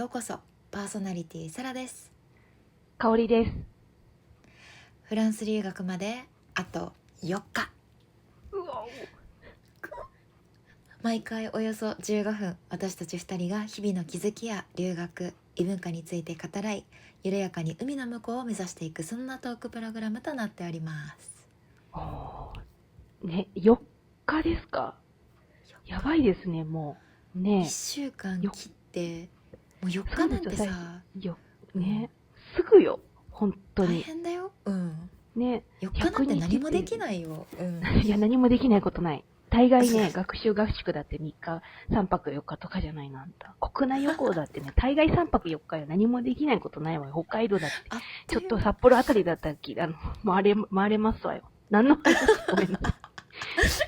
ようこそ。パーソナリティサラです。香りです。フランス留学まであと4日。うわ毎回およそ15分、私たち2人が日々の気づきや留学、異文化について語らい、緩やかに海の向こうを目指していく、そんなトークプログラムとなっております。ね、4日ですか。やばいですね、もう。ね。1週間切ってもう4日なんてそうですよさ、ね、すぐよ、本当に。大変だよ。ね、4日なんて何もできないよ。いや、何もできないことない。大概ね、学習合宿だって3日、3泊4日とかじゃないの、あんた。国内旅行だってね、大概3泊4日よ。何もできないことないわよ。北海道だって。ちょっと札幌あたりだったら、回れますわよ。何の話ごめんなさ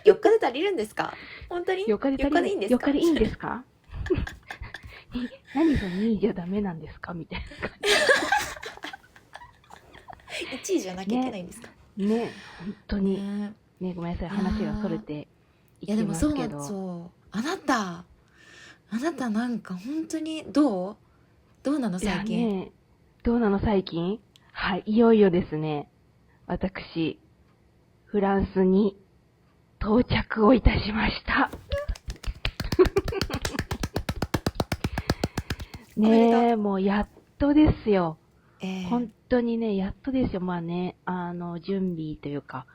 い。4日で足りるんですか？本当に4日でいいんですか？ 4日でいいんですか何その2位じゃダメなんですかみたいな感1位じゃなきゃいけないんですか？ね、本当に。ね、ごめんなさい、話がそれていやでもますけど。あなたなんか本当にどうなの最近？いやね、どうなの最近？はい、いよいよですね、私、フランスに到着をいたしました。ねえ、もうやっとですよ。本当にね、やっとですよ。まあね、準備というか、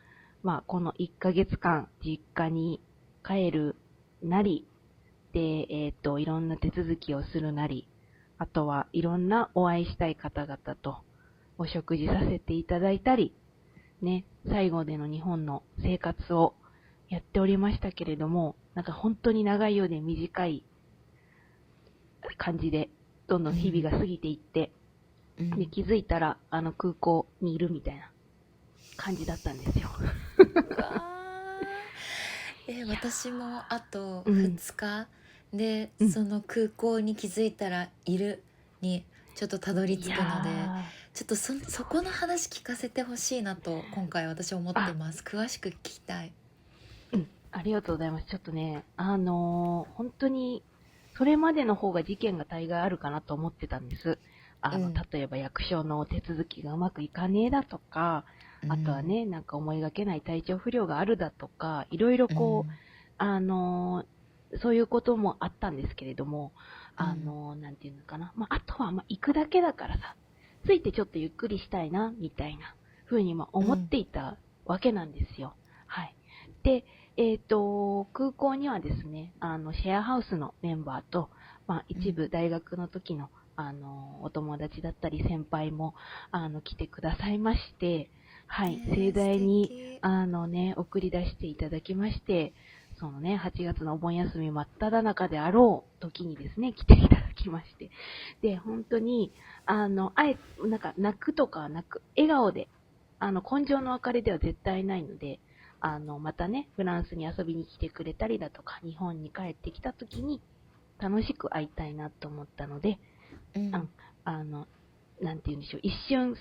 まあこの1ヶ月間、実家に帰るなり、で、いろんな手続きをするなり、あとはいろんなお会いしたい方々とお食事させていただいたり、ね、最後での日本の生活をやっておりましたけれども、なんか本当に長いようで短い感じで、どんどん日々が過ぎていって、で気づいたら空港にいるみたいな感じだったんですよ。私もあと2日で、その空港に気づいたらいるにちょっとたどり着くので、ちょっとそこの話聞かせてほしいなと今回私思ってます。詳しく聞きたい。ありがとうございます。ちょっとね、本当にそれまでの方が事件が大概あるかなと思ってたんです。例えば役所の手続きがうまくいかねえだとか、あとはね、なんか思いがけない体調不良があるだとか、いろいろこう、そういうこともあったんですけれども、なんていうのかな。まあ、あとは、行くだけだからさ、ついてちょっとゆっくりしたいな、みたいな風に思っていたわけなんですよ。はい。で、空港にはですね、シェアハウスのメンバーと、一部大学の時の、お友達だったり先輩も、来てくださいまして、はい、盛大に、送り出していただきまして、そのね、8月のお盆休み真っ只中であろう時にですね、来ていただきまして。で、本当に、なんか、泣くとかはなく、笑顔で、根性の別れでは絶対ないので、またね、フランスに遊びに来てくれたりだとか、日本に帰ってきた時に、楽しく会いたいなと思ったので、なんて言うんでしょう、一瞬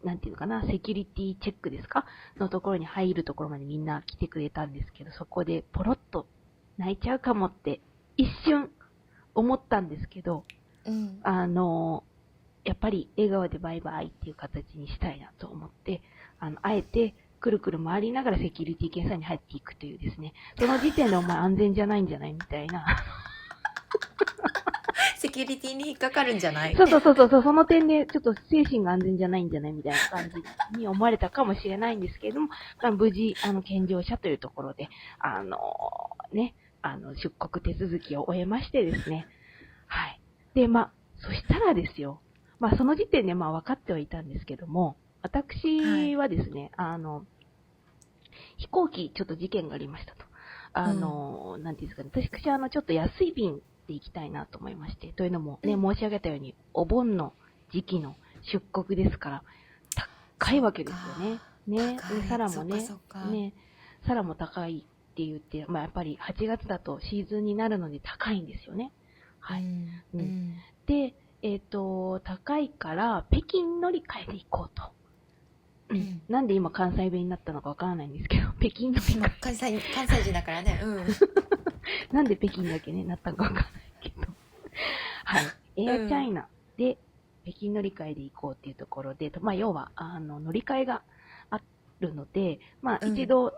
なんていうのかな、セキュリティチェックですかのところに入るところまでみんな来てくれたんですけど、そこでポロッと泣いちゃうかもって一瞬思ったんですけど、やっぱり笑顔でバイバイっていう形にしたいなと思って、あえてくるくる回りながらセキュリティ検査に入っていくというですね、その時点でお前安全じゃないんじゃないみたいな。セキュリティに引っかかるんじゃない？そう、その点でちょっと精神が安全じゃないんじゃないみたいな感じに思われたかもしれないんですけれども、無事、健常者というところで、出国手続きを終えましてですね。はい。で、そしたらですよ。その時点で分かってはいたんですけども、私はですね、飛行機ちょっと事件がありましたと。なんていうんですかね、私ちょっと安い便で行きたいなと思いまして、というのもね、申し上げたように、お盆の時期の出国ですから、高いわけですよね。ね、で、サラもね、サラも高いって言って、やっぱり8月だとシーズンになるので高いんですよね。はい。で、高いから北京乗り換えで行こうと。なんで今関西弁になったのかわからないんですけど、北京乗り換え。関西人だからね。なんで北京だけね、なったのかわからないけど。はい。エアチャイナで北京乗り換えで行こうっていうところで、要は、乗り換えがあるので、一度、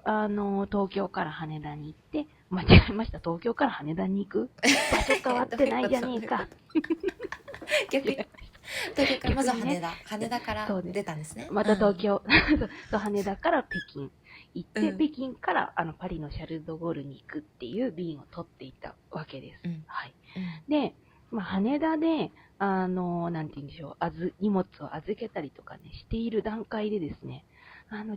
東京から羽田に行って、間違えました、東京から羽田に行く場所変わってないじゃねえか。逆に東京からまず羽田から出たんですね。また東京、羽田から北京行って、北京からパリのシャルル・ド・ゴールに行くっていう便を取っていたわけです。はい。で、羽田で、なんて言うんでしょう、荷物を預けたりとかね、している段階でですね、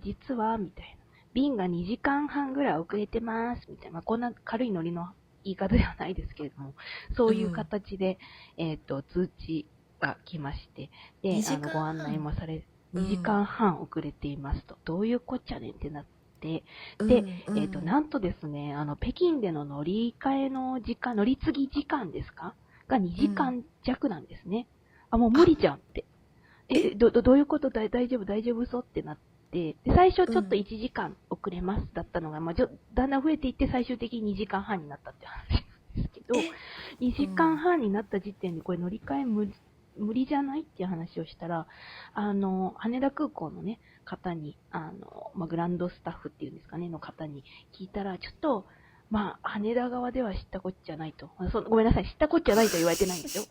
実は、みたいな。便が2時間半ぐらい遅れてます、みたいな。こんな軽いノリの言い方ではないですけれども、そういう形で、通知が来まして、で、ご案内もされ、2時間半遅れていますと。どういうこっちゃねんってなって、で、なんとですね、北京での乗り換えの時間、乗り継ぎ時間ですかが2時間弱なんですね。もう無理じゃんって。どういうこと大丈夫嘘ってなって、で、最初ちょっと1時間遅れますだったのが、だんだん増えていって最終的に2時間半になったって話なんですけど、2時間半になった時点でこれ乗り換え無理じゃないっていう話をしたら、羽田空港のね、方に、グランドスタッフっていうんですかね、の方に聞いたら、ちょっと、羽田側では知ったこっちゃないと。ごめんなさい、知ったこっちゃないと言われてないんですよ。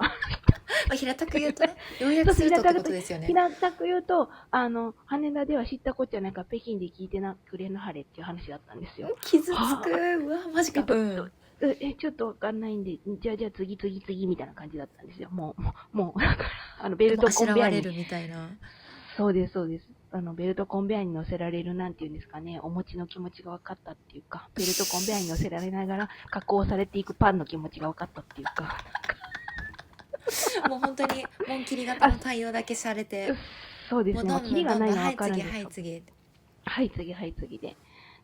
平たく言うとね、要約するとってことですよね。平たく言うと、羽田では知ったこっちゃないから北京で聞いてくれなはれっていう話だったんですよ。傷つく。うわ、マジか。ちょっとわかんないんで、じゃあ次みたいな感じだったんですよ。もう、だから、ベルトコンベアに。みたいな。そうです。ベルトコンベアに乗せられるなんていうんですかね、お餅の気持ちが分かったっていうか、ベルトコンベアに乗せられながら加工されていくパンの気持ちが分かったっていうか。もう本当に、紋切り型の対応だけされて。そうですね、切りがないの分かるんですよ。はい、次。で。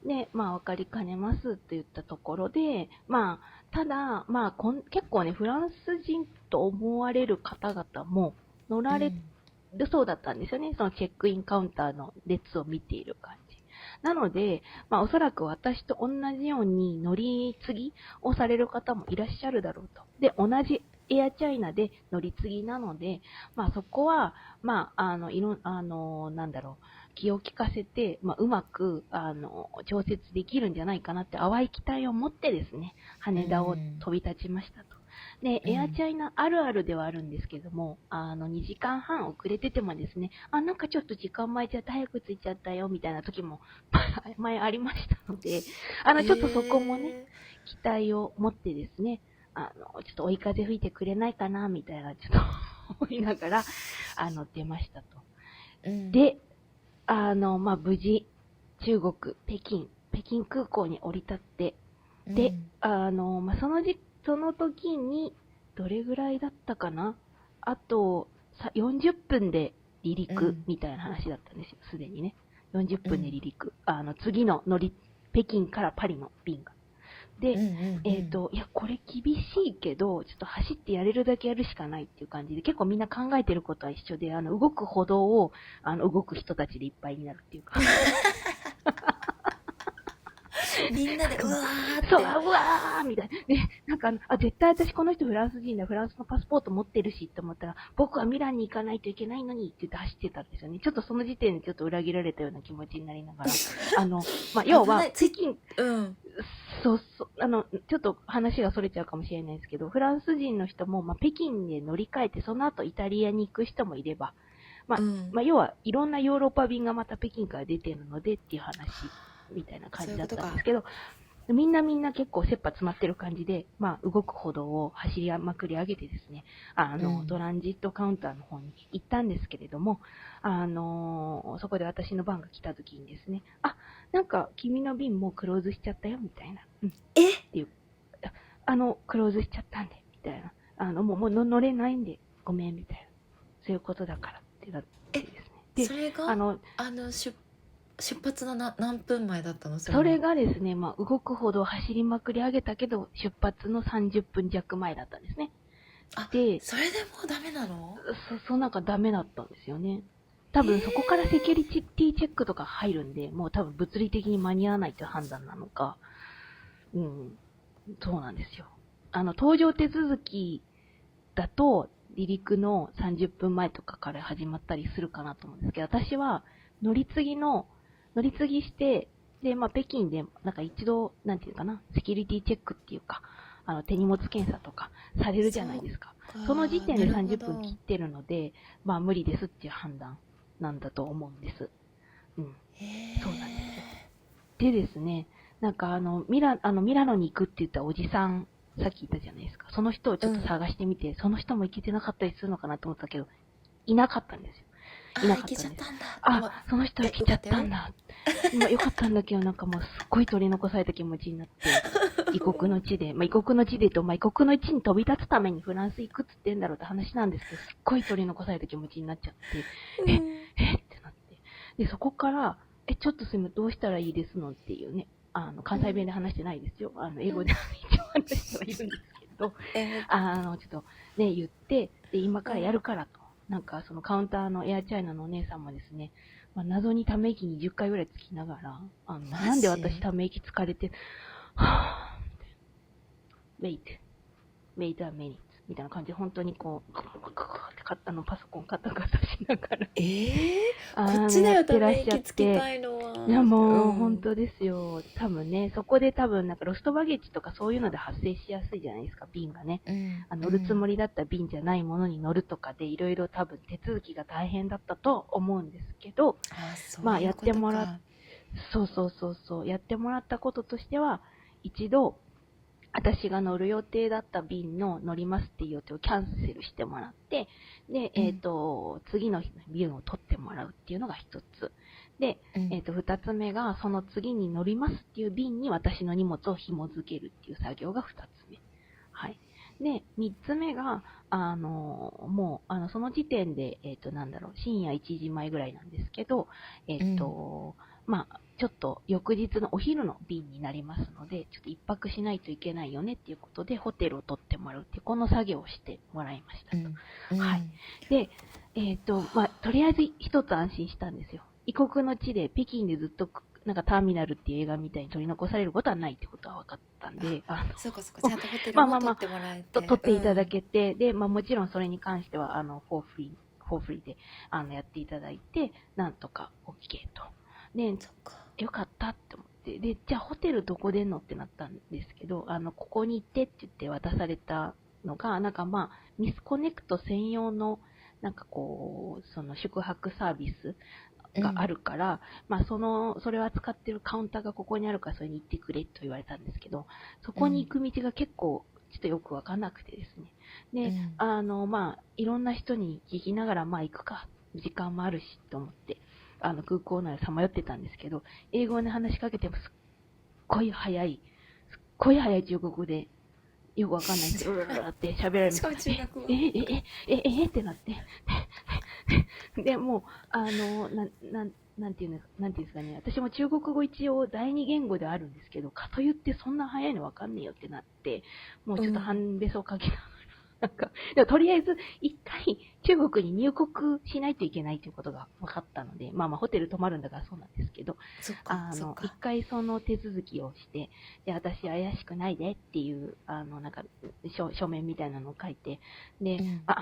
で、分かりかねますって言ったところで、ただ、結構ね、フランス人と思われる方々も乗られるそうだったんですよね。そのチェックインカウンターの列を見ている感じ。なので、おそらく私と同じように乗り継ぎをされる方もいらっしゃるだろうと。で、同じエアチャイナで乗り継ぎなので、そこは、気を利かせて、うまく、調節できるんじゃないかなって淡い期待を持ってですね、羽田を飛び立ちましたと。で、エアチャイナあるあるではあるんですけども、2時間半遅れててもですね、なんかちょっと時間前ちゃった早く着いちゃったよ、みたいな時も前ありましたので、ちょっとそこもね、期待を持ってですね、ちょっと追い風吹いてくれないかな、みたいな、ちょっと思いながら、出ましたと。で、無事、中国、北京空港に降り立って、で、その時に、どれぐらいだったかな？あと、40分で離陸みたいな話だったんですよ、すでにね。40分で離陸。次の北京からパリの便が。で、いや、これ厳しいけど、ちょっと走ってやれるだけやるしかないっていう感じで、結構みんな考えてることは一緒で、動く歩道を、動く人たちでいっぱいになるっていうか。みんなで、うわーって。そう、うわーみたいな。で、絶対私この人フランス人だ、フランスのパスポート持ってるしって思ったら、僕はミランに行かないといけないのにって出してたんですよね。ちょっとその時点でちょっと裏切られたような気持ちになりながら。要は、北京、そう、ちょっと話がそれちゃうかもしれないですけど、フランス人の人も、北京で乗り換えて、その後イタリアに行く人もいれば、要はいろんなヨーロッパ便がまた北京から出てるのでっていう話みたいな感じだったんですけど、みんな結構切羽詰まってる感じで、動く歩道を走りまくり上げてですね、トランジットカウンターの方に行ったんですけれども、そこで私の番が来た時にですね、なんか君の便もうクローズしちゃったよ、みたいな。っていう。クローズしちゃったんで、みたいな。もう乗れないんで、ごめん、みたいな。そういうことだからってなってですね。で、それが、出発の何分前だったの？それがですね、動くほど走りまくり上げたけど、出発の30分弱前だったんですね。で、それでもうダメなの？なんかダメだったんですよね。多分そこからセキュリティチェックとか入るんで、もう多分物理的に間に合わないという判断なのか、そうなんですよ。搭乗手続きだと、離陸の30分前とかから始まったりするかなと思うんですけど、私は乗り継ぎして、で、まあ、北京で、なんか一度、なんていうかな、セキュリティチェックっていうか、手荷物検査とかされるじゃないですか。その時点で30分切ってるので、まあ、無理ですっていう判断なんだと思うんです。うん。そうなんですよ。でですね、なんかミラノに行くって言ったおじさん、さっき言ったじゃないですか。その人をちょっと探してみて、その人も行けてなかったりするのかなと思ったけど、いなかったんですよ。いなかったんです。その人は来ちゃったんだ。今良かったんだけど、なんかもうすっごい取り残された気持ちになって、異国の地でと、異国の地に飛び立つためにフランス行くっつってんだろうって話なんですけど、すっごい取り残された気持ちになっちゃって、ってなって。で、そこから、ちょっとすいません、どうしたらいいですのっていうね、関西弁で話してないですよ。英語で一応話してはいるんですけど、ちょっとね、言って、で、今からやるからと。なんか、そのカウンターのエアチャイナのお姉さんもですね、まあ、謎にため息に10回ぐらいつきながら、なんで私ため息疲れて、はぁ、wait a minute みたいな感じで、本当にこう、パソコンカタカタしながら、こっちだよ、ため息つきたいのは。いや、もう、本当ですよ。多分ね、そこでなんかロストバゲッジとかそういうので発生しやすいじゃないですか、便がね。乗るつもりだった便じゃないものに乗るとかで、いろいろ多分手続きが大変だったと思うんですけど、まあ、やってもらっ、やってもらったこととしては、一度、私が乗る予定だった便の乗りますっていう予定をキャンセルしてもらって、で、次の日の便を取ってもらうっていうのが一つ。で、二つ目が、その次に乗りますっていう便に私の荷物を紐付けるっていう作業が二つ目。はい。で、三つ目が、もう、その時点で、深夜1時前ぐらいなんですけど、まあ、ちょっと翌日のお昼の便になりますので、ちょっと一泊しないといけないよねっていうことで、ホテルを取ってもらうっていう、この作業をしてもらいましたと。はい。で、まあ、とりあえず一つ安心したんですよ。異国の地で、北京でずっと、なんかターミナルっていう映画みたいに取り残されることはないってことは分かったんで、そうか、ちゃんとホテルも取ってもらえて。取っていただけて、で、まあもちろんそれに関しては、フォーフリーで、やっていただいて、なんとか OK と。で、よかったって思って、で、じゃあホテルどこでんのってなったんですけど、ここに行ってって言って渡されたのが、なんかまあ、ミスコネクト専用の、なんかこう、その宿泊サービスがあるから、まあそれを扱ってるカウンターがここにあるからそれに行ってくれと言われたんですけど、そこに行く道が結構、ちょっとよくわかんなくてですね。で、まあ、いろんな人に聞きながら、まあ行くか、時間もあるし、と思って、空港内をさまよってたんですけど、英語で話しかけてもすっごい早い中国語で、よくわかんないんですよ。うらって喋られる。ってなって。で、もう、なんていうんですかね。私も中国語一応第二言語であるんですけど、かといってそんな早いのわかんねえよってなって、もうちょっと半べそかけながら、なんか、でもとりあえず一回中国に入国しないといけないということが分かったので、まあまあホテル泊まるんだからそうなんですけど、一回その手続きをして、で、私怪しくないでっていう、なんか、書面みたいなのを書いて、で、ま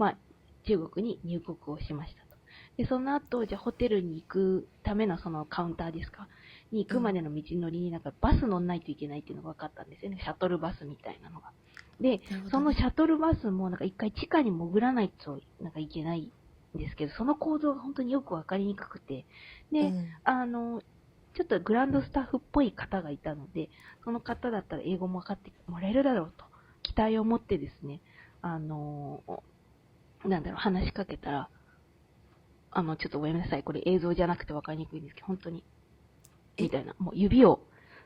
あ、中国に入国をしましたと。で、その後、じゃあホテルに行くためのそのカウンターですかに行くまでの道のりになんかバス乗んないといけないっていうのが分かったんですよね。シャトルバスみたいなのが。で、そのシャトルバスもなんか一回地下に潜らないとなんかいけないんですけど、その構造が本当によく分かりにくくて、で、ちょっとグランドスタッフっぽい方がいたので、その方だったら英語も分かってもらえるだろうと、期待を持ってですね、話しかけたら、ちょっとごめんなさい、これ映像じゃなくて分かりにくいんですけど、本当に、みたいな、もう指を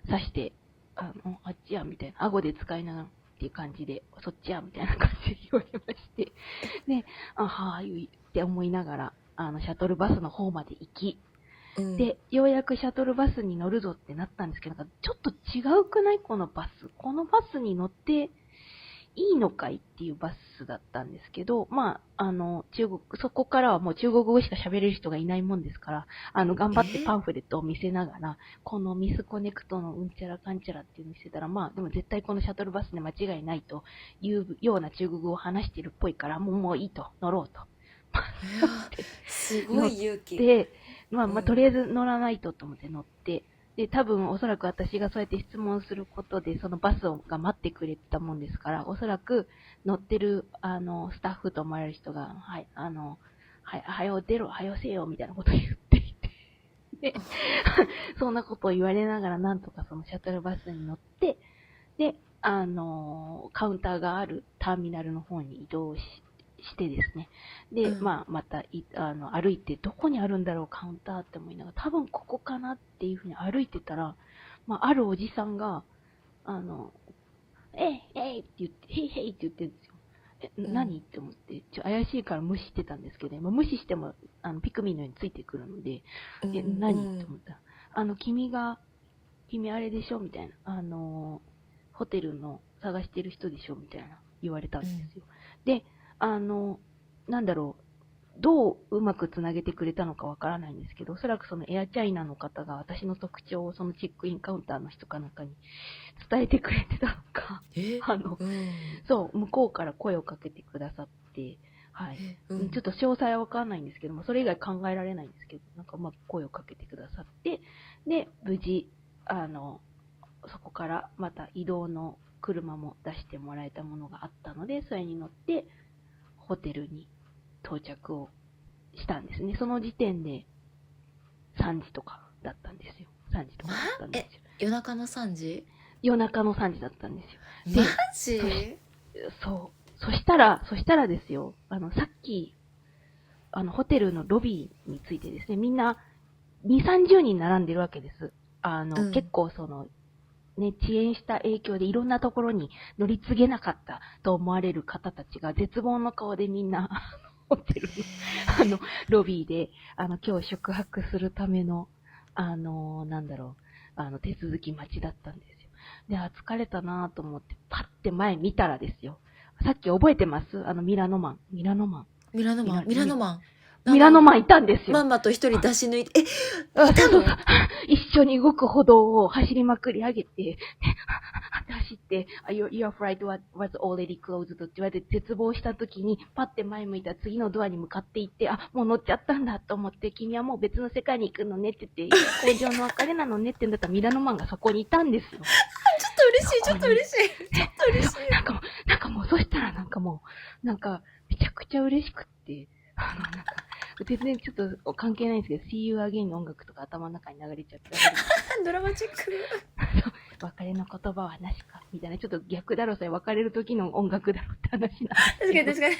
指して、あっちや、みたいな、顎で使いながらっていう感じで、そっちや、みたいな感じで言われまして、で、はぁ、って思いながら、シャトルバスの方まで行き、で、ようやくシャトルバスに乗るぞってなったんですけど、なんかちょっと違うくないこのバスに乗っていいのかいっていうバスだったんですけど、まあ、そこからはもう中国語しか喋れる人がいないもんですから、頑張ってパンフレットを見せながら、このミスコネクトのうんちゃらかんちゃらっていうのを見せたら、まあ、でも絶対このシャトルバスで間違いないというような中国語を話してるっぽいから、もういいと、乗ろうと。すごい勇気。で、とりあえず乗らないとと思って乗って、で、多分おそらく私がそうやって質問することで、そのバスが待ってくれたもんですから、おそらく乗ってる、スタッフと思われる人が、はい、はよ出ろ、はよせよ、みたいなことを言っていて、で、そんなことを言われながら、なんとかそのシャトルバスに乗って、で、カウンターがあるターミナルの方に移動してですね。で、また歩いて、どこにあるんだろう、カウンターって思いながら、多分ここかなっていうふうに歩いてたら、あるおじさんが、えいって言って、へいへいって言ってるんですよ。何って思って、怪しいから無視してたんですけど、無視しても、ピクミンのようについてくるので、何って思ったら、君あれでしょみたいな。ホテルの探してる人でしょみたいな言われたんですよ。で、なんだろう、どううまくつなげてくれたのかわからないんですけど、おそらくそのエアチャイナの方が私の特徴をそのチェックインカウンターの人かなんかに伝えてくれてたのか、そう、向こうから声をかけてくださって、はい。ちょっと詳細はわからないんですけども、それ以外考えられないんですけど、なんか声をかけてくださって、で、無事、そこからまた移動の車も出してもらえたものがあったので、それに乗って、ホテルに到着をしたんですね。その時点で3時とかだったんですよ。3時とかだったんですよ。夜中の3時？夜中の3時だったんですよ。マジ？そう。そしたらですよ、さっき、ホテルのロビーについてですね、みんな2、30人並んでるわけです。結構ね、遅延した影響でいろんなところに乗り継げなかったと思われる方たちが絶望の顔でみんなホテルのロビーで今日宿泊するための手続き待ちだったんですよ。で、疲れたなぁと思ってパッて前見たらですよ。さっき覚えてます？ミラノマンいたんですよ。ママと一人出し抜いて、そう一緒に動く歩道を走りまくり上げて、走って、Your flight was already closed って言われて絶望した時に、パッて前向いた次のドアに向かって行って、もう乗っちゃったんだと思って、君はもう別の世界に行くのねって言って、工場の別れなのねって言うんだったらミラノマンがそこにいたんですよ。ちょっと嬉しい。なんかもう、そしたらなんかめちゃくちゃ嬉しくって、全然ちょっと関係ないんですけど、See You Again の音楽とか頭の中に流れちゃって。ドラマチック。別れの言葉はなしか、みたいな、ちょっと逆だろ、それ別れる時の音楽だろって話なんですけど。確かに。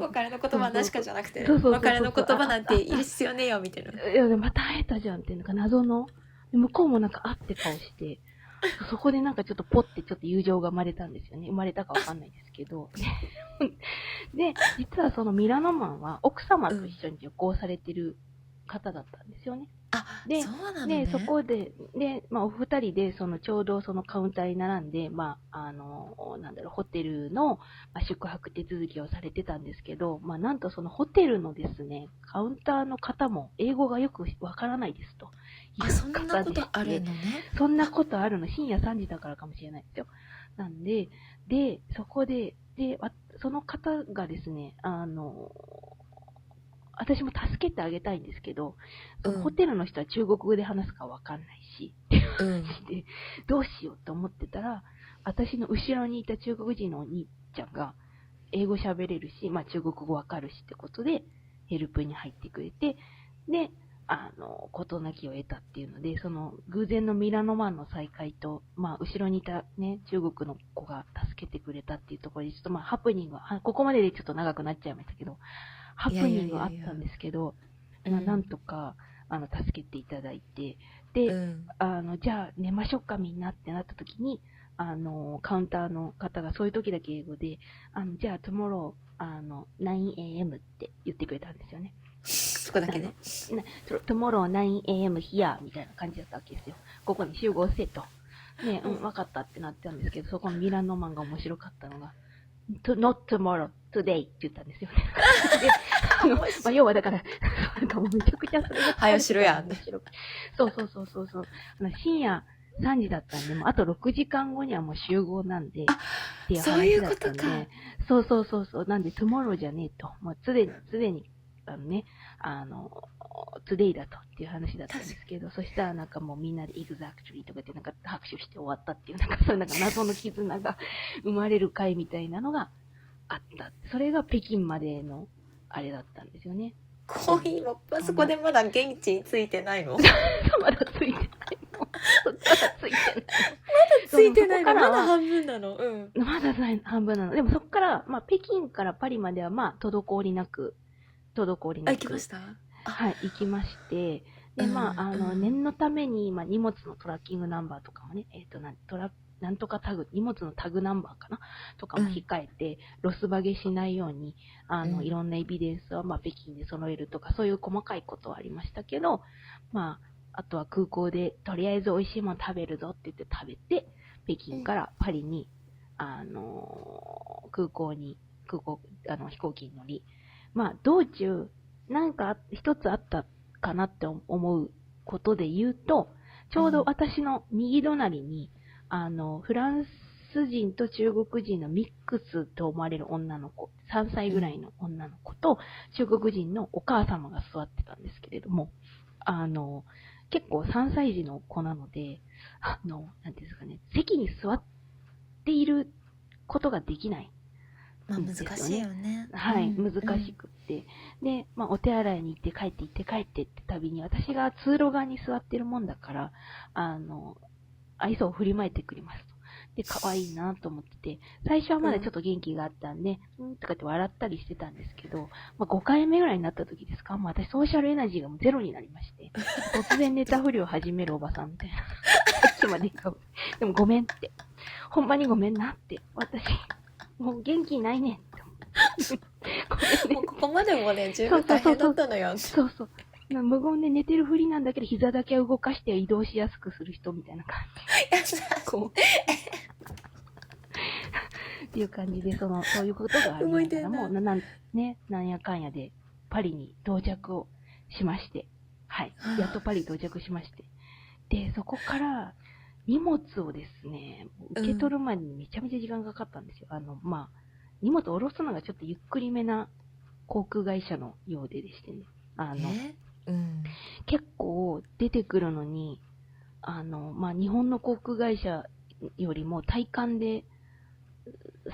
別れの言葉はなしかじゃなくて、別れの言葉なんている必要ねえよ、みたいな。いや、でもまた会えたじゃんっていうのが謎の、向こうもなんか会って顔して、そこでなんかちょっとポッてちょっと友情が生まれたんですよね。生まれたかわかんないですけど。で、実はそのミラノマンは奥様と一緒に旅行されてる方だったんですよね。で、そうなのね。そこで、お二人で、ちょうどそのカウンターに並んで、ホテルの宿泊手続きをされてたんですけど、なんとそのホテルのですね、カウンターの方も英語がよくわからないですと。そんなことあるのね。そんなことあるの。深夜3時だからかもしれないですよ。なんで、そこで、その方がですね、私も助けてあげたいんですけど、ホテルの人は中国語で話すかわかんないし、どうしようと思ってたら、私の後ろにいた中国人のお兄ちゃんが、英語喋れるし、中国語わかるしってことで、ヘルプに入ってくれて、で、事なきを得たっていうので、偶然のミラノマンの再会と、後ろにいたね、中国の子が助けてくれたっていうところで、ちょっとハプニングは、ここまででちょっと長くなっちゃいましたけど、ハプニングあったんですけど、なんとか、助けていただいて、で、じゃあ寝ましょうかみんなってなった時に、カウンターの方がそういう時だけ英語で、じゃあ tomorrow, 9am って言ってくれたんですよね。そこだけね。tomorrow 9am here みたいな感じだったわけですよ。ここに集合せと。ね、わかったってなってたんですけど、そこのミラノマンが面白かったのが、not tomorrow, today って言ったんですよね。で要はだから、なんかもうめちゃくちゃそれが早しろやん。そう。深夜3時だったんで、もうあと6時間後にはもう集合なんで、っていう話だったんで、そう。なんで、tomorrow じゃねえと。もうすでに、today だとっていう話だったんですけど、そしたらなんかもうみんなで exactly とかってなんか拍手して終わったっていう、なんかそういうなんか謎の絆が生まれる会みたいなのがあった。それが北京までのあれだったんですよね。コーヒーもあそこでまだ現地についてないの？まだついてないの。まだついてないの。まだ半分なの。まだ半分なの。でもそこから、北京からパリまでは滞りなく。行きました？はい、行きまして、で、念のために、荷物のトラッキングナンバーとかもね、なんとかタグ、荷物のタグナンバーかなとかも控えて、ロスバゲしないように、いろんなエビデンスは、北京で揃えるとか、そういう細かいことはありましたけど、あとは空港で、とりあえず美味しいもの食べるぞって言って食べて、北京からパリに、飛行機に乗り、道中、なんか一つあったかなって思うことで言うと、ちょうど私の右隣に、フランス人と中国人のミックスと思われる女の子、3歳ぐらいの女の子と、中国人のお母様が座ってたんですけれども、結構3歳児の子なので、なんていうんですかね、席に座っていることができない。難しいよね。はい、難しくって。で、お手洗いに行って帰ってってたびに、私が通路側に座ってるもんだから、愛想を振りまいてくれますと。で、可愛いなと思ってて、最初はまだちょっと元気があったんで、とかって笑ったりしてたんですけど、5回目ぐらいになった時ですか、私ソーシャルエナジーがもうゼロになりまして、突然ネタ不良を始めるおばさんみたいな。さっきまででもごめんって。ほんまにごめんなって。私、もう元気ないねんって。もうここまでもね、十分大変だったのよ。そう。無言で寝てるふりなんだけど、膝だけ動かして移動しやすくする人みたいな感じ。こう。っていう感じで、そういうことがありながらも、なんやかんやでパリに到着をしまして、はい。やっとパリ到着しまして。で、そこから荷物をですね、受け取るまでにめちゃめちゃ時間がかかったんですよ。荷物を下ろすのがちょっとゆっくりめな航空会社のようでしてね。結構出てくるのに、日本の航空会社よりも体感で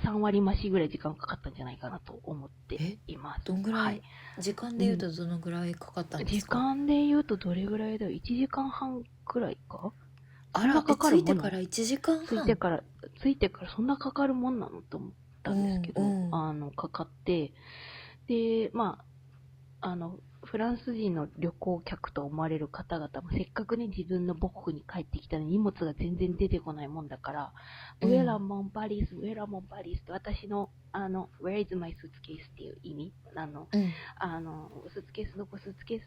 3割増しぐらい時間かかったんじゃないかなと思っています。どんぐらい、時間で言うとどのぐらいかかったんですか？時間で言うとどれぐらいだよ。1時間半くらいか？あら、かかるもんなの？着いてから1時間半？着いてからそんなかかるもんなのと思ったんですけど、かかって、で、フランス人の旅行客と思われる方々もせっかくね、自分の母国に帰ってきたのに荷物が全然出てこないもんだから、ウェラモンパリスって私の、Where is my suitcase っていう意味、スーツケース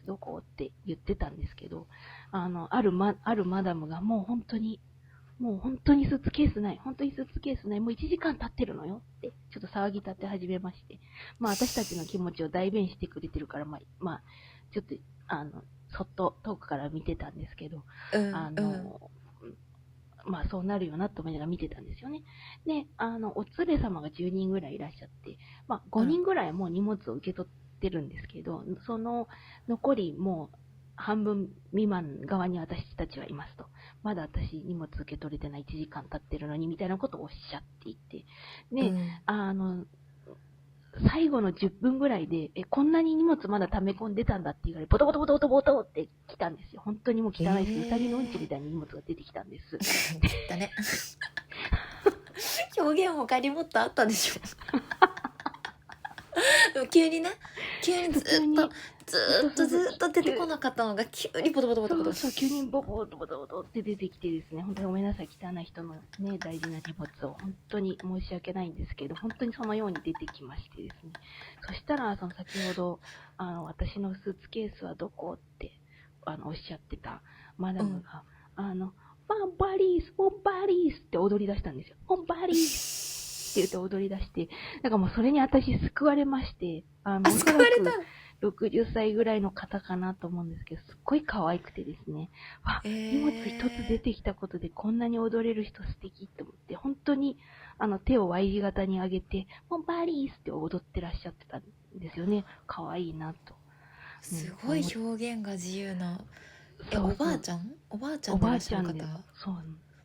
どこって言ってたんですけど、あるマダムがもう本当にスーツケースない。もう1時間経ってるのよって、ちょっと騒ぎ立て始めまして。私たちの気持ちを代弁してくれてるから、ちょっと、そっと遠くから見てたんですけど、そうなるよなと思いながら見てたんですよね。で、お連れ様が10人ぐらいいらっしゃって、5人ぐらいもう荷物を受け取ってるんですけど、その残りもう、半分未満側に私たちはいますと。まだ私荷物受け取れてない1時間経ってるのにみたいなことをおっしゃっていて。で、最後の10分ぐらいで、こんなに荷物まだ溜め込んでたんだって言われ、ボトって来たんですよ。本当にもう汚いし、うさぎのうんちみたいに荷物が出てきたんです。だね。表現他にもっとあったでしょ。急にずっと出てこなかったのが急にボトボト急にボトって出てきてですね、本当にごめんなさい、汚い人のね、大事な荷物を本当に申し訳ないんですけど、本当にそのように出てきましてですね。そしたら、先ほど、私のスーツケースはどこって、おっしゃってたマダムが、ボンバリース、ボンバリースって踊り出したんですよ。ボンバリースって言って踊り出して、だからもうそれに私救われまして、あ、おそら救われた。く60歳ぐらいの方かなと思うんですけど、すっごい可愛くてですね、荷物一つ出てきたことでこんなに踊れる人素敵って思って、本当に手を Y 字型に上げて、ボンバリースって踊ってらっしゃってたんですよね。可愛いなと。すごい表現が自由な。そうおばあちゃんおばあちゃおんでいらばあちゃんで、っしゃる方。そう、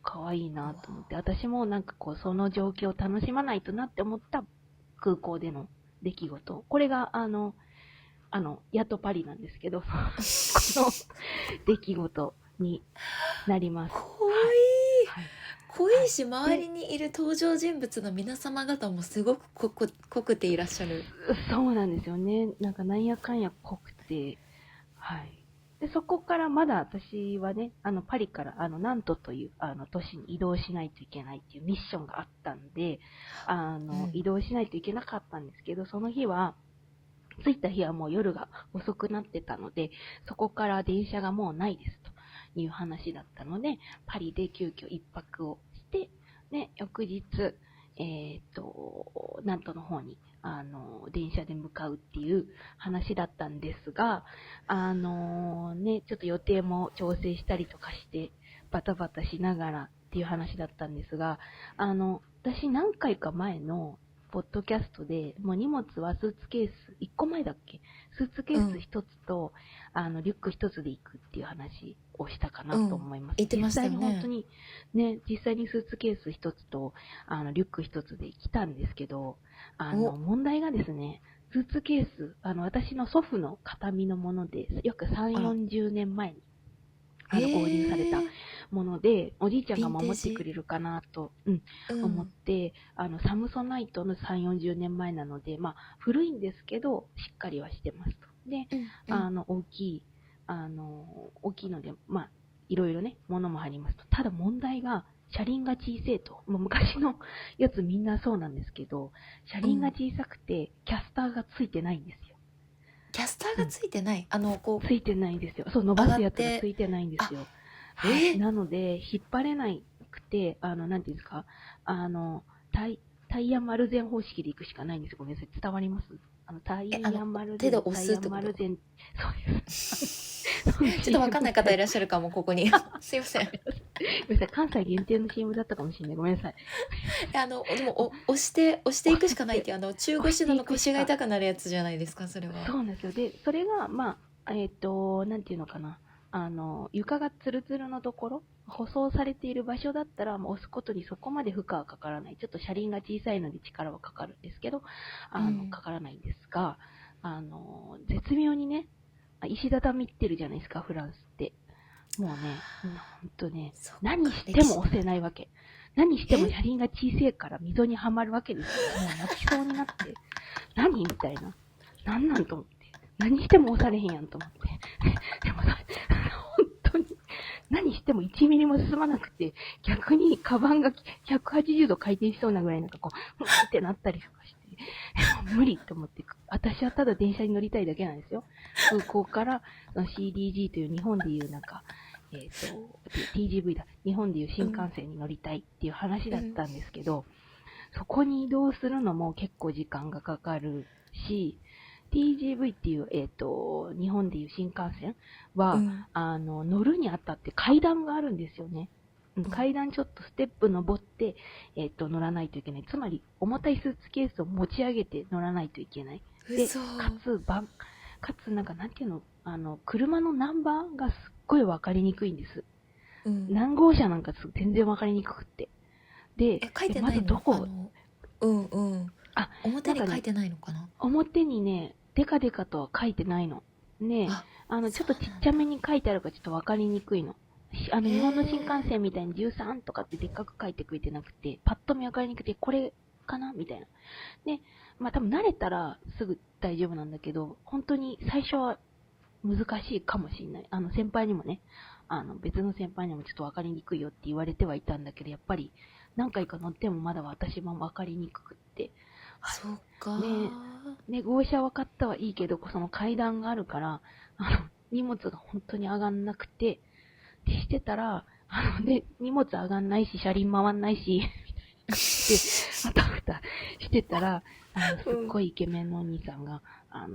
可愛いなと思って、私もなんかこう、その状況を楽しまないとなって思った空港での出来事。これが、やっとパリなんですけど、この出来事になります。濃い、はい。濃いし、周りにいる登場人物の皆様方もすごく濃くていらっしゃる。そうなんですよね。なんかなんやかんや濃くて、はい。で、そこからまだ私はね、パリから、ナントという、都市に移動しないといけないっていうミッションがあったんで、移動しないといけなかったんですけど、その日は、着いた日はもう夜が遅くなってたので、そこから電車がもうないですという話だったので、パリで急遽一泊をして、ね、翌日、南都の方に、電車で向かうっていう話だったんですが、ちょっと予定も調整したりとかして、バタバタしながらっていう話だったんですが、私何回か前のポッドキャストで、もう荷物はスーツケース、1個前だっけスーツケース1つと、リュック1つで行くっていう話をしたかなと思います。言ってましたよね。実際に本当に、ね、実際にスーツケース1つと、リュック1つで来たんですけど、問題がですね、スーツケース、私の祖父の形見のもので、約3、40年前に、購入されたもので、おじいちゃんが守ってくれるかなと、思って、サムソナイトの3、40年前なので、まあ、古いんですけど、しっかりはしてますと。で、大きいので、まあ、いろいろね、ものも入りますと。ただ問題が、車輪が小さいと。もう昔のやつみんなそうなんですけど、車輪が小さくて、キャスターがついてないんですよ。キャスターがついてない、ついてないんですよ。そう、伸ばすやつがついてないんですよ。はい。なので、引っ張れなくて、なんていうんですか、タイヤ丸前方式で行くしかないんですよ。ごめんなさい。伝わります？タイヤ丸前、手で押すってこと？タイヤ丸前、そうです。ちょっとわかんない方いらっしゃるかも、ここに。すいません。ごめんなさい。関西限定の CM だったかもしれない。ごめんなさい。でも押していくしかないっていう、中腰の腰が痛くなるやつじゃないですか、それは。そうなんですよ。で、それが、まあ、なんていうのかな。床がツルツルのところ、舗装されている場所だったら、もう押すことにそこまで負荷はかからない。ちょっと車輪が小さいので力はかかるんですけど、かからないんですが、絶妙にね、石畳ってるじゃないですか、フランスって。もうね、ほんとね、何しても押せないわけ。何しても車輪が小さいから溝にはまるわけですよ。もう泣きそうになって、何みたいな。なんなんと思って。何しても押されへんやんと思って。でもさ、本当に、何しても1ミリも進まなくて、逆にカバンが180度回転しそうなぐらいなんかこう、ってなったりとかして、無理と思って、私はただ電車に乗りたいだけなんですよ。空港からCDG という日本でいうなんか、TGV だ。日本でいう新幹線に乗りたいっていう話だったんですけど、そこに移動するのも結構時間がかかるし、TGV っていう、日本でいう新幹線は、乗るにあたって階段があるんですよね。階段ちょっとステップ登って、乗らないといけない。つまり、重たいスーツケースを持ち上げて乗らないといけない。で、かつ、なんか、なんていうの、車のナンバーがすっごいわかりにくいんです。何号車なんか全然わかりにくくって。で、書いてないの？まずどこ？表に書いてないのかな？表にね、デカデカとは書いてないの。ね、ちょっとちっちゃめに書いてあるからちょっとわかりにくいの。日本の新幹線みたいに13とかってでっかく書いてくれてなくて、パッと見わかりにくくて、これかなみたいな。で、まあ多分慣れたらすぐ大丈夫なんだけど、本当に最初は難しいかもしれない。先輩にもね、別の先輩にもちょっとわかりにくいよって言われてはいたんだけど、やっぱり何回か乗ってもまだ私もわかりにくくって。はい、そっかね、号車分かったはいいけど、その階段があるから、荷物が本当に上がんなくて、でしてたら、で、荷物上がんないし、車輪回んないし、で、あたふたしてたら、すっごいイケメンのお兄さんが、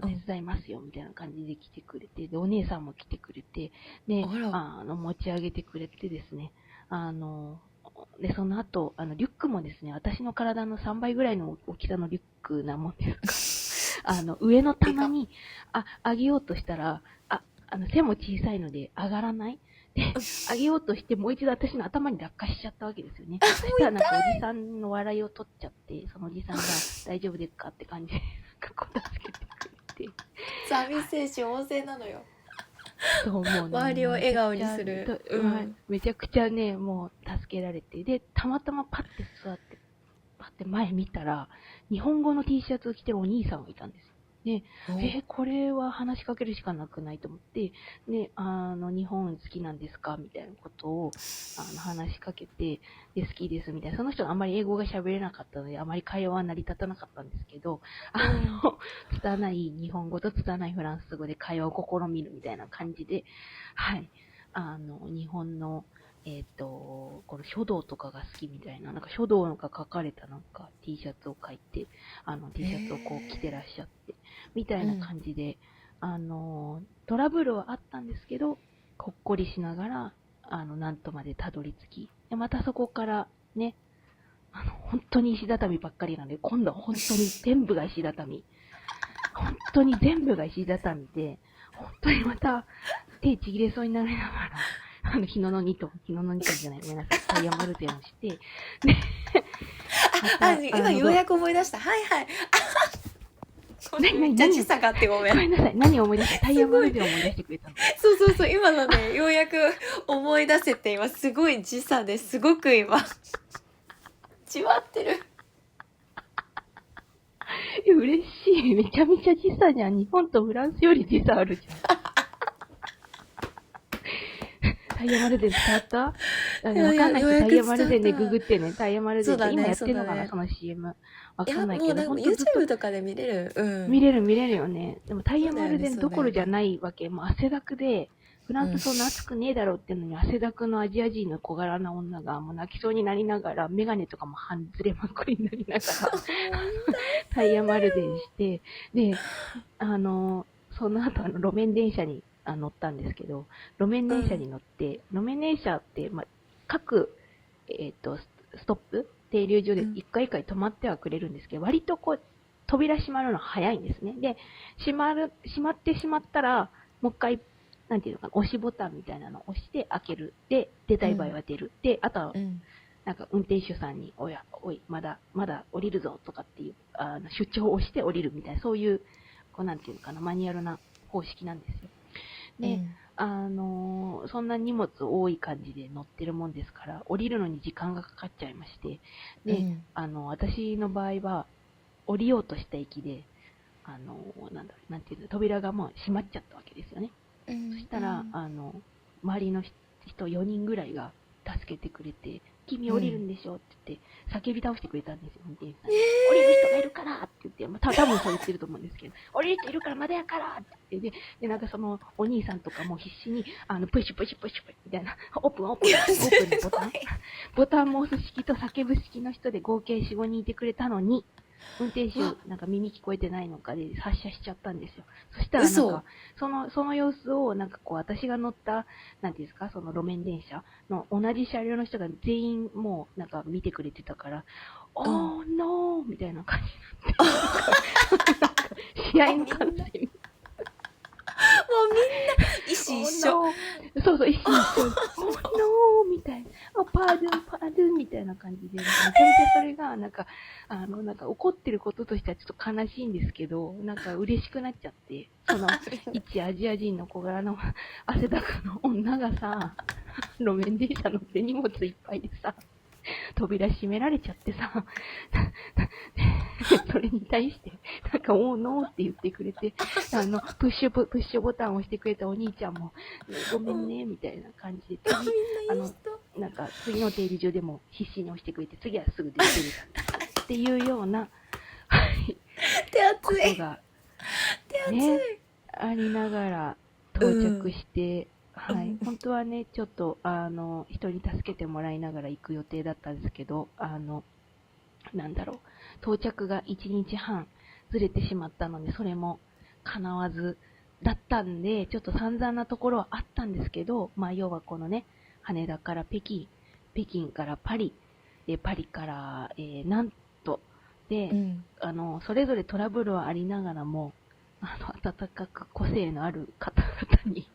手伝いますよ、みたいな感じで来てくれて、で、お姉さんも来てくれて、で、持ち上げてくれてですね、で、その後、リュックもですね、私の体の3倍ぐらいの大きさのリュックなもんですから、上の棚に、上げようとしたら、背も小さいので上がらない。で、上げようとしてもう一度私の頭に落下しちゃったわけですよね。そしたらなんかおじさんの笑いを取っちゃって、そのおじさんが大丈夫ですかって感じで、こう助けてくれて。サービス精神旺盛なのよ。そう、もうね、周りを笑顔にする。めちゃくちゃね、もう助けられて、で、たまたまパッて座って、パッて前見たら、日本語の T シャツを着てるお兄さんがいたんです。で、これは話しかけるしかなくないと思って、で、日本好きなんですかみたいなことを、話しかけて、で、好きですみたいな。その人はあんまり英語が喋れなかったので、あまり会話は成り立たなかったんですけど、拙い日本語と拙いフランス語で会話を試みるみたいな感じで、はい、日本の、この書道とかが好きみたいな、なんか書道が書かれたなんか T シャツを書いて、T シャツをこう着てらっしゃって、みたいな感じで、トラブルはあったんですけど、ほっこりしながら、なんとまでたどり着き、で、またそこからね、本当に石畳ばっかりなんで、今度は本当に全部が石畳。本当に全部が石畳で、本当にまた手ちぎれそうになりながら、日野の2トンじゃない、ごめんなさい、タイヤマルゼンをして、で、今ようやく思い出した。はいはい。めっちゃ時差があってごめん。ごめんなさい、何を思い出した？タイヤマルゼンを思い出してくれたの。そう、今のね、ようやく思い出せて、今すごい時差ですごく今、じわってる。嬉しい。めちゃめちゃ時差じゃん。日本とフランスより時差あるじゃん。タイヤマルゼン伝わった？わかんない人タイヤマルゼンでググってね。タイヤマルゼンって今やってるのかな、その CM。わかんないけど。もう YouTube とかで見れる。見れるよね。でもタイヤマルゼンどころじゃないわけ。もう汗だくで、フランスそんな暑くねえだろうってのに、汗だくのアジア人の小柄な女がもう泣きそうになりながら、メガネとかも半ずれまくりになりながら、タイヤマルゼンして、で、その後路面電車に乗ったんですけど、路面電車に乗って、路面電車って、各、ストップ停留所で一回一回止まってはくれるんですけど、割とこう、扉閉まるの早いんですね。で、閉まってしまったら、もう一回、なんていうのかな、押しボタンみたいなのを押して開ける。で、出たい場合は出る。で、あとは、なんか運転手さんに、おい、まだ降りるぞとかっていう、出張を押して降りるみたいな、そういう、こうなんていうのかな、マニュアルな方式なんですよ。で、そんな荷物多い感じで乗ってるもんですから、降りるのに時間がかかっちゃいまして、で、私の場合は、降りようとした駅で、なんていうの、扉がもう閉まっちゃったわけですよね。そしたら、周りの人4人ぐらいが助けてくれて、君降りるんでしょって言って、叫び倒してくれたんですよ、運転手さんに。降りる人がいるからって言って、多分そう言ってると思うんですけど、降りる人いるからまだやからって言って、で、なんかそのお兄さんとかも必死に、プッシュみたいな、オープンのボタンも押す式と叫ぶ式の人で合計4、5人いてくれたのに、運転手、なんか耳聞こえてないのかで発車しちゃったんですよ。そしたらなんか、その様子を、なんかこう、私が乗った、なんていうんですか、その路面電車の同じ車両の人が全員もう、なんか見てくれてたから、おー、ノーみたいな感じになって、試合の観戦みもうみんな意思一緒。そう、意思一緒。ノーみたいな。パードゥンみたいな感じで、めちゃめちゃそれが、なんか怒ってることとしてはちょっと悲しいんですけど、なんか嬉しくなっちゃって、その、一アジア人の小柄の汗だくの女がさ、路面電車乗って荷物いっぱいでさ、扉閉められちゃってさ、それに対して、なんか、おーノーって言ってくれて、プッシュボタンを押してくれたお兄ちゃんも、ごめんね、みたいな感じで、なんか、次の停留所でも必死に押してくれて、次はすぐ出てくれた。っていうような、はい、ことが、ね、ありながら到着して、ははい。本当はね、ちょっと、人に助けてもらいながら行く予定だったんですけど、なんだろう、到着が1日半ずれてしまったので、それも叶わずだったんで、ちょっと散々なところはあったんですけど、まあ、要はこのね、羽田から北京、北京からパリ、で、パリから、なんと、で、うん。それぞれトラブルはありながらも、温かく個性のある方々に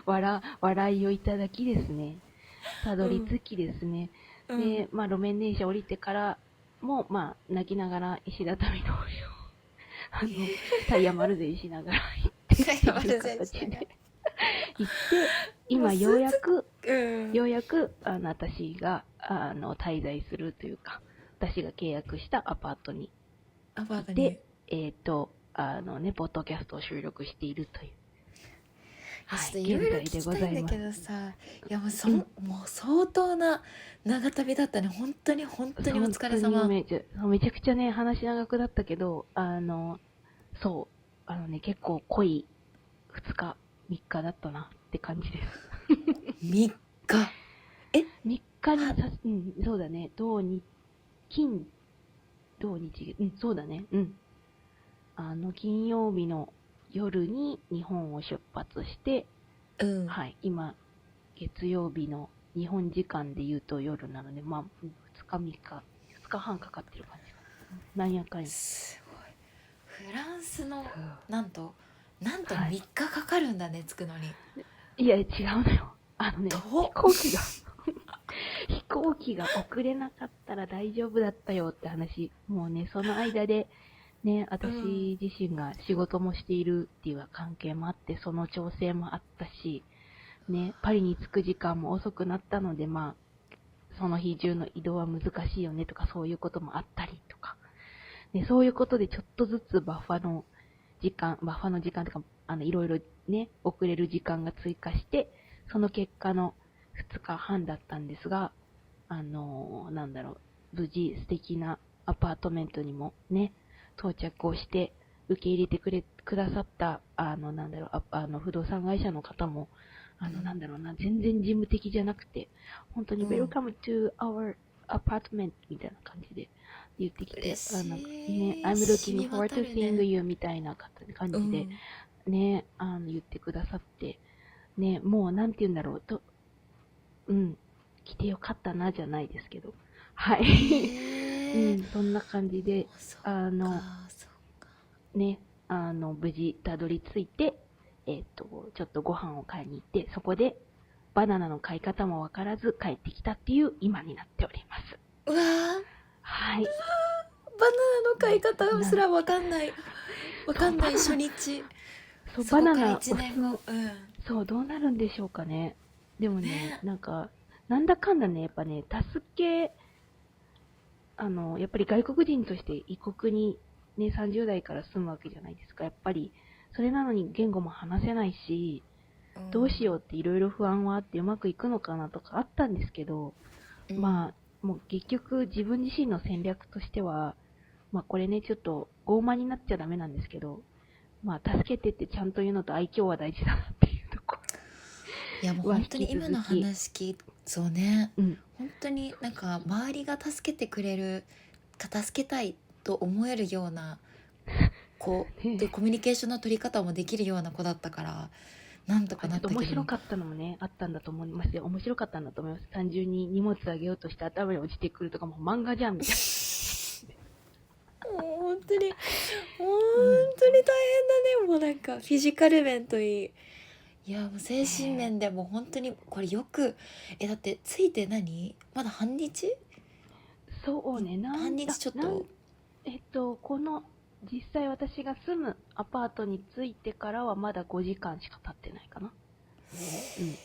笑いをいただきですね、たどり着きですね、うん。で、まあ、路面電車降りてからも、まあ、泣きながら石畳の上を、タイヤ丸ぜしながら行ってっていう形で行って、今ようやく、私が、滞在するというか、私が契約したアパートにアパーいて、トに。ポッドキャストを収録しているという、ちょっとはい、いろいろ聞現在できたいんだございます。けどさ、いやもうもう相当な長旅だったね。本当に本当にお本当に疲れ様。めちゃくちゃね、話長くだったけど、そう、結構濃い2日、3日だったなって感じです。3日。3日にそうだね、金、土日、そうだね、金曜日の夜に日本を出発して、うん。はい、今、月曜日の日本時間で言うと夜なので、まあ、2日、3日、2日半かかってる感じかな。なんやかんや。すごい。フランスの、そうなんと3はい。日かかるんだね、着くのに。いや、違うのよ。飛と、行機が飛行機が遅れなかったら大丈夫だったよって話。もうね、その間で、ね、うん。私自身が仕事もしているっていう関係もあって、その調整もあったし、ね、パリに着く時間も遅くなったので、まあ、その日中の移動は難しいよねとか、そういうこともあったりとか、ね、そういうことでちょっとずつバッファの時間とか、いろいろね、遅れる時間が追加して、その結果の2日半だったんですが、なんだろう、無事素敵なアパートメントにもね、到着をして、受け入れてくださった、なんだろう、不動産会社の方も、なんだろうな、全然事務的じゃなくて、本当に うん。Welcome to our apartment みたいな感じで言ってきて、嬉ね、しい。I'm 染 looking み forward 渡 to る seeing ね。you みたいな感じで、うん。ね、言ってくださって、ね、もうなんて言うんだろう、来てよかったなじゃないですけど、はい。そんな感じで、そっか、あの、そっか。ね、無事たどり着いて、ちょっとご飯を買いに行って、そこでバナナの買い方もわからず帰ってきたっていう今になっております。うわー、はい。バナナの買いね、方すらわかんない。わそう、かんない初日。そこからバナナ1おすすめ、年後。うん。そう、どうなるんでしょうかね。でもね、なんだかんだね、やっぱね、助け、やっぱり外国人として異国にね、30代から住むわけじゃないですか。やっぱり、それなのに言語も話せないし、うん。どうしようっていろいろ不安はあってうまくいくのかなとかあったんですけど、うん。まあ、もう結局自分自身の戦略としては、まあこれね、ちょっと傲慢になっちゃダメなんですけど、まあ助けてってちゃんと言うのと愛嬌は大事だなっていうとこいやもうろは本引き当に今の続き、話そうね。うん、本当になんか周りが助けてくれるか助けたいと思えるような子で、ねコミュニケーションの取り方もできるような子だったからなんとかなちょっとったけど、面白かったのもね、あったんだと思いますよ。面白かったんだと思います。単純に荷物あげようとして頭に落ちてくるとかも漫画じゃんみたいもう本当に本な。うん。当に大変だね。もうなんかフィジカル面といい、いやもう精神ね面でも本当にこれよく、だってついてまだ半日、そうね、半日ちょっと。この、実際私が住むアパートに着いてからはまだ5時間しか経ってないかな。うん。そう、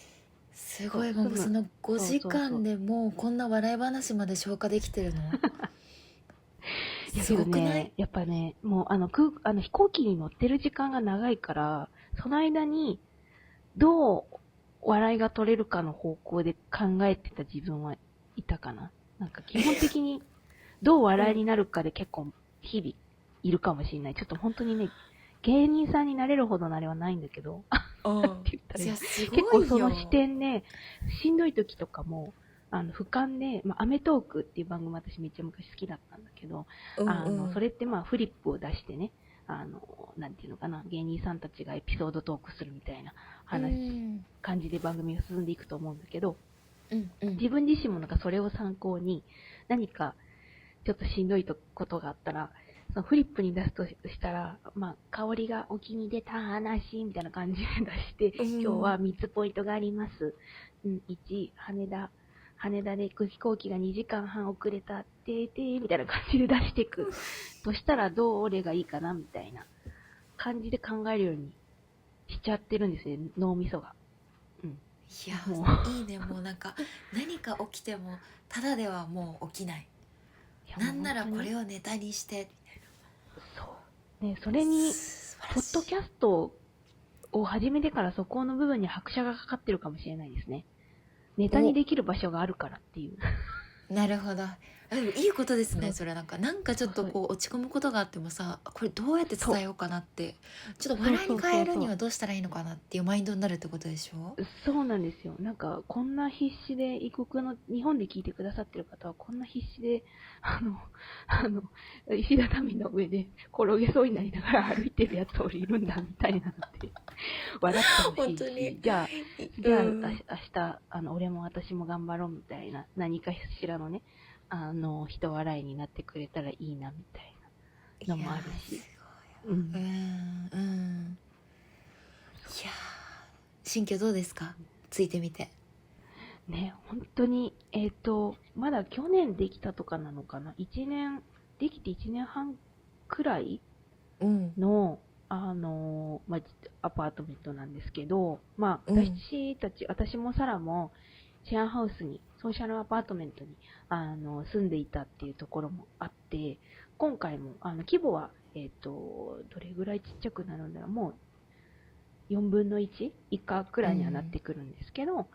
すごい、もうそのそう5そうそう。時間でもうこんな笑い話まで消化できてるのいやすけどごくない？ね、やっぱね、もう飛行機に乗ってる時間が長いから、その間にどう笑いが取れるかの方向で考えてた自分はいたかな。なんか基本的にどううん。笑いになるかで結構日々いるかもしれない。ちょっと本当にね、芸人さんになれるほどのあれはないんだけど、うんって言ったらいいいやす結ごいよ構その視点ね、しんどい時とかも、俯瞰で、アメトークっていう番組私めっちゃ昔好きだったんだけど、うんそれってフリップを出してね、なんていうのかな、芸人さんたちがエピソードトークするみたいな感じで番組が進んでいくと思うんだけど、自分自身もなんかそれを参考に、何かちょっとしんどいことがあったら、そのフリップに出すとしたら、香りが沖に出た話みたいな感じで出して、今日は3つポイントがあります。1、羽田で飛行機が2時間半遅れた、みたいな感じで出していく。としたらどれがいいかなみたいな感じで考えるようにしちゃってるんですね、脳みそが。いやもいいね。もうなんか何か起きてもただではもう起きない。なんならこれをネタにしてそうね、それに素晴ポらしいッドキャストを始めてからそこの部分に拍車がかかってるかもしれないですね。ネタにできる場所があるからっていう。なるほど。でもいいことですね。そうそれなんかちょっとこう落ち込むことがあってもさ、これどうやって伝えようかなって、ちょっと笑いに変えるにはどうしたらいいのかなっていうマインドになるってことでしょ。そうなんですよ。なんか、こんな必死で、異国の、日本で聞いてくださってる方は、こんな必死で、石畳の上で転げそうになりながら歩いてるやつおいるんだ、みたいなので、笑ってほし本いし当に、じゃあ、うん明日、俺も私も頑張ろうみたいな、何かしらのね、人笑いになってくれたらいいな、みたいなのもあるし。いやすごい。いや心境どうですか、ついてみて。ね、本当に、まだ去年できたとかなのかな、できて1年半くらいの、アパートメントなんですけど、私もサラも、シェアハウスに、ソーシャルアパートメントに、住んでいたっていうところもあって、今回も、規模は、どれぐらいちっちゃくなるんだろう、もう、4分の1以下くらいにはなってくるんですけど、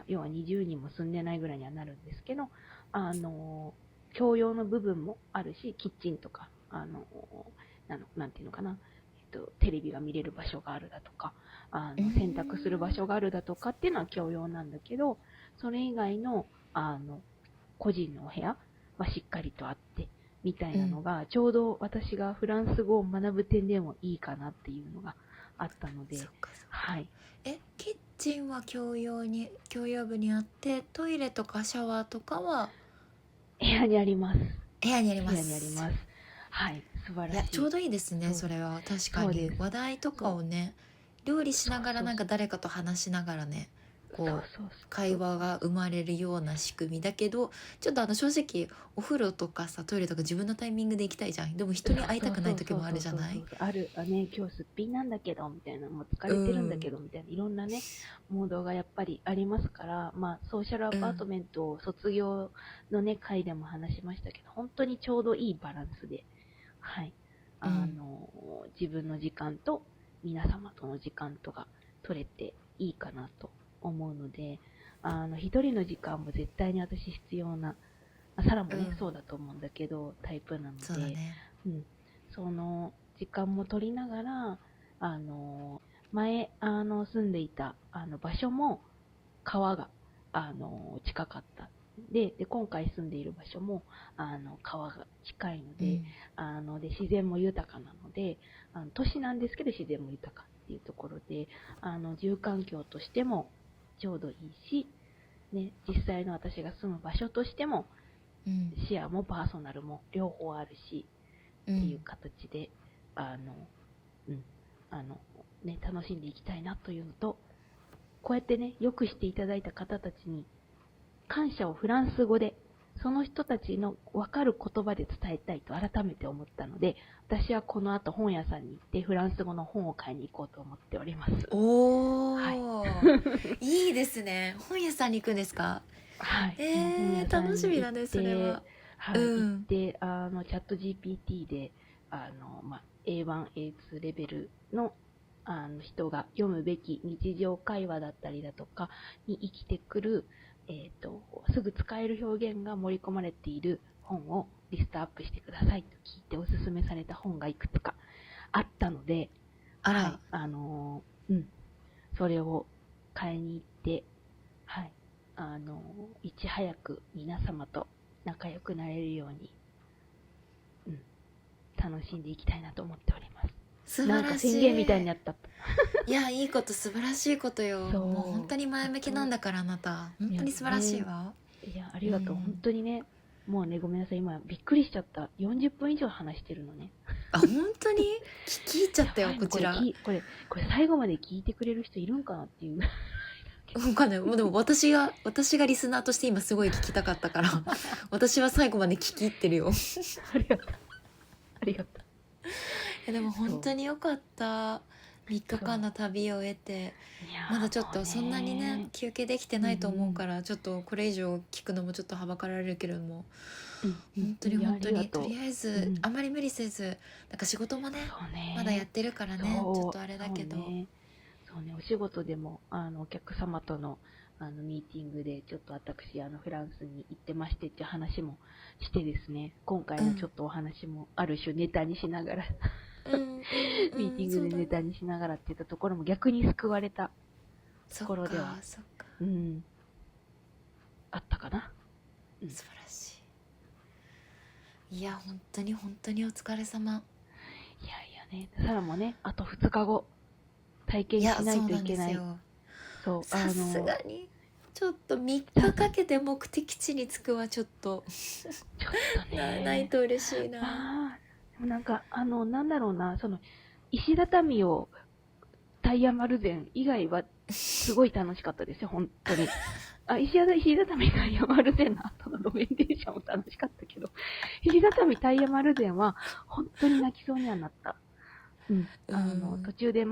要は20人も住んでないぐらいにはなるんですけど、共用の部分もあるし、キッチンとか、なんていうのかな、テレビが見れる場所があるだとか、洗濯する場所があるだとかっていうのは共用なんだけど、それ以外の、個人のお部屋はしっかりとあって、みたいなのが、ちょうど私がフランス語を学ぶ点でもいいかなっていうのがあったので、はい。キッチンは共用部にあって、トイレとかシャワーとかは部屋にあります。部屋にあります。はい、素晴らしい。いやちょうどいいですね。それは確かに話題とかをね、料理しながらなんか誰かと話しながらね、こう会話が生まれるような仕組みだけど、ちょっと正直お風呂とかさ、トイレとか自分のタイミングで行きたいじゃん。でも人に会いたくない時もあるじゃない。あるね、今日すっぴんなんだけどみたいな、もう疲れてるんだけどみたいな、いろんなねモードがやっぱりありますから、ソーシャルアパートメントを卒業のね回でも話しましたけど、本当にちょうどいいバランスで、はい、自分の時間と皆様との時間とが取れていいかなと思うので、一人の時間も絶対に私必要な、サラもね、そうだと思うんだけどタイプなので、その時間も取りながら、前住んでいた場所も川が近かったで今回住んでいる場所も川が近いので、で自然も豊かなので、都市なんですけど自然も豊かっていうところで、住環境としてもちょうどいいし、ね、実際の私が住む場所としても、視野もパーソナルも両方あるし、っていう形で楽しんでいきたいなというのと、こうやってねよくしていただいた方たちに感謝をフランス語でその人たちの分かる言葉で伝えたいと改めて思ったので、私はこの後本屋さんに行ってフランス語の本を買いに行こうと思っております。いいですね。本屋さんに行くんですか？はい。楽しみだねそれは。行ってチャット GPT でA1、A2 レベルの人が読むべき日常会話だったりだとかに生きてくる、すぐ使える表現が盛り込まれている本をリストアップしてくださいと聞いておすすめされた本がいくつかあったので、あら、はい、それを買いに行って、はい、いち早く皆様と仲良くなれるように、楽しんでいきたいなと思っております。素なんか宣言みたいになった。いや、いいこと、素晴らしいことよ。そう、もう本当に前向きなんだから、あなた。本当に素晴らしいわ。いや、ありがとう、本当にね。もうね、ごめんなさい、今びっくりしちゃった。40分以上話してるのね。あ、本当に聞いちゃったよ、こちら。これ最後まで聞いてくれる人いるんかなっていう。わかんない。でも私がリスナーとして今すごい聞きたかったから私は最後まで聞き入ってるよありがとう。ありがとう。でも本当によかった。3日間の旅を終えて、まだちょっとそんなにね休憩できてないと思うから、ちょっとこれ以上聞くのもちょっとはばかられるけれども、本当にとりあえず、あまり無理せず、なんか仕事もねまだやってるからね、ちょっとあれだけど、そうね、お仕事でもお客様とのミーティングでちょっと私フランスに行ってましてっていう話もしてですね、今回のちょっとお話もある種ネタにしながら、ミーティングでネタにしながらっていったところも逆に救われたところではあったかな。素晴らしい。いや、本当にお疲れ様。いやね、サラもね、あと2日後体験しないといけない。そう、さすがにちょっと3日かけて目的地に着くはちょっとねないと嬉しいな。でもなんかなんだろうな、その石畳をタイヤ丸膳以外はすごい楽しかったですよ、本当に。石畳タイヤ丸膳の後の路面電車も楽しかったけど、石畳タイヤ丸膳は本当に泣きそうにはなった。途中で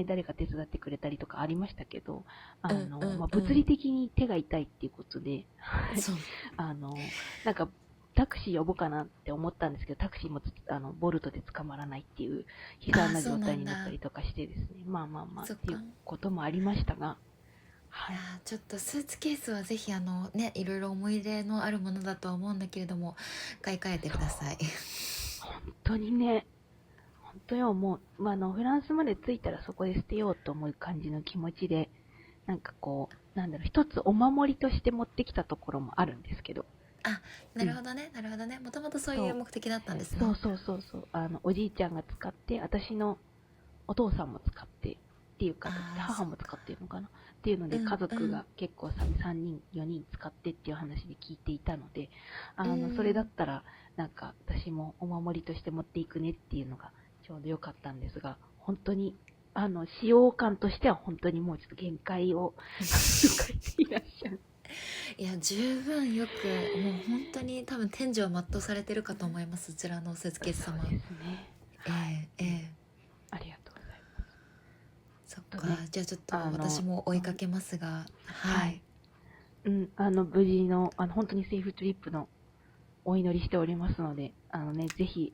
誰か手伝ってくれたりとかありましたけど、物理的に手が痛いっていうことで、なんかタクシー呼ぼうかなって思ったんですけど、タクシーもボルトで捕まらないっていう悲惨な状態になったりとかしてですね、っていうこともありましたが、いやちょっとスーツケースはぜひいろいろ思い出のあるものだとは思うんだけれども、買い替えてください。本当にね、本当よ、もう、フランスまで着いたらそこで捨てようと思う感じの気持ちで、なんかこう、一つお守りとして持ってきたところもあるんですけど。あ、なるほどね、なるほどね。もともとそういう目的だったんですね。そう。おじいちゃんが使って、私のお父さんも使って、っていうか、母も使ってるのかなっていうので、家族が結構3人、4人使ってっていう話で聞いていたので、それだったら、なんか私もお守りとして持っていくねっていうのが、ちょうど良かったんですが、本当に、使用感としては本当にもうちょっと限界を迎えていらっしゃる。いや、十分よく、もう本当に多分天井を全うされてるかと思います、そちらのおせつけ様。そうですね。ありがとうございます。そっか、じゃあちょっと私も追いかけますが、はい。無事の、本当にセーフトリップのお祈りしておりますので、ぜひ、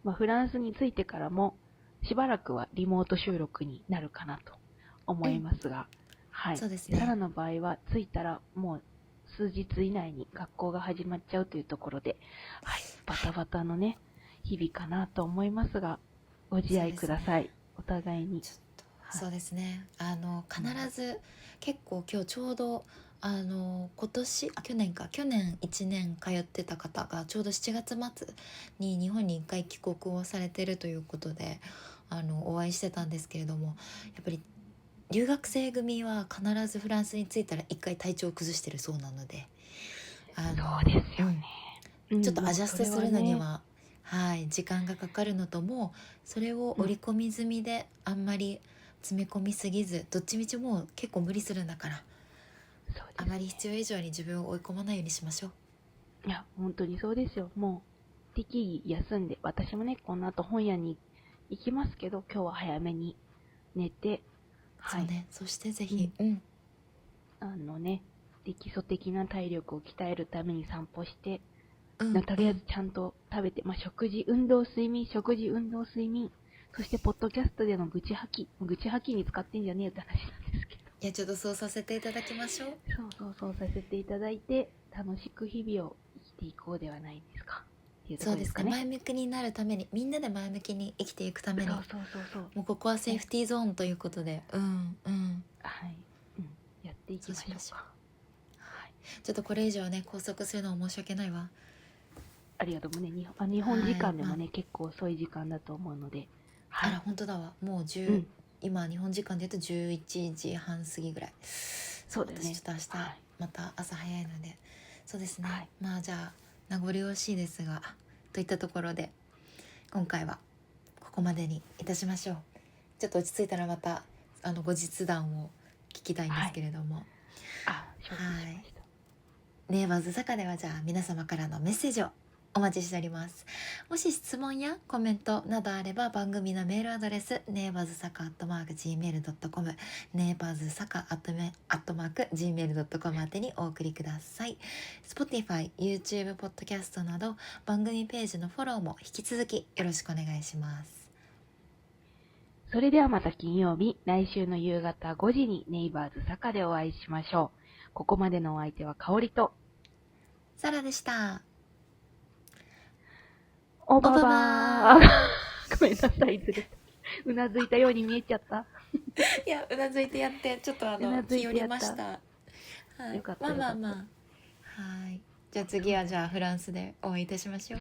フランスに着いてからも、しばらくはリモート収録になるかなと思いますが、はい。そうですね。サラの場合は、着いたらもう数日以内に学校が始まっちゃうというところで、はい、バタバタのね、日々かなと思いますが、ご自愛ください。お互いに。そうですね。必ず、結構今日ちょうど、去年1年通ってた方がちょうど7月末に日本に1回帰国をされてるということでお会いしてたんですけれども、やっぱり留学生組は必ずフランスに着いたら1回体調を崩してるそうなので、そうですよね。ちょっとアジャストするのには、時間がかかるのと、もうそれを織り込み済みで、あんまり詰め込みすぎず、どっちみちもう結構無理するんだから、あまり必要以上に自分を追い込まないようにしましょう。いや、本当にそうですよ。もう適宜休んで、私もね、この後本屋に行きますけど、今日は早めに寝て、そうね、そしてぜひ、基礎的な体力を鍛えるために散歩して、とりあえずちゃんと食べて、食事、運動、睡眠、そしてポッドキャストでの愚痴吐きに使ってんじゃねえって話なんですけど。いや、ちょっとそうさせていただきましょう。そうさせていただいて、楽しく日々を生きていこうではないですか。っっていうとこそうですね、ろですかね。前向きになるために、みんなで前向きに生きていくために、そうそうそうそう。もうここはセーフティーゾーンということで、うんうん、はい。うん。やっていきましょうそうしましょう。か。はい。ちょっとこれ以上ね拘束するのは申し訳ないわ。ありがとう。もうね、日本時はい、まあ、間でもね、結構遅い時間だと思うので。はい。あら本当だわ、もう10、うん。今日本時間で言うと11時半過ぎぐらい。そう、そうだよね。私ちょっと明日はい。また朝早いので、そうですね、はい。まあじゃあ名残惜しいですが、といったところで今回はここまでにいたしましょう。ちょっと落ち着いたらまた後日談を聞きたいんですけれども、あ、承知しはい、ました。ネイバーズ坂ではじゃあ皆様からのメッセージをお待ちしております。もし質問やコメントなどあれば番組のメールアドレスネイバーズ坂@gmail.com ネイバーズ坂@gmail.com 宛てにお送りください。 Spotify、YouTube、ポッドキャストなど番組ページのフォローも引き続きよろしくお願いします。それではまた金曜日、来週の夕方5時にネイバーズ坂でお会いしましょう。ここまでのお相手は香りと、サラでした。おばおばばー。ばごめんなさい、ずれた。うなずいたように見えちゃった。いや、うなずいてやってちょっとうなずい気寄りてやった。ました。はい、よかったまあよかった。まあまあ、はい、じゃあ次はじゃあフランスでお会いいたしましょう。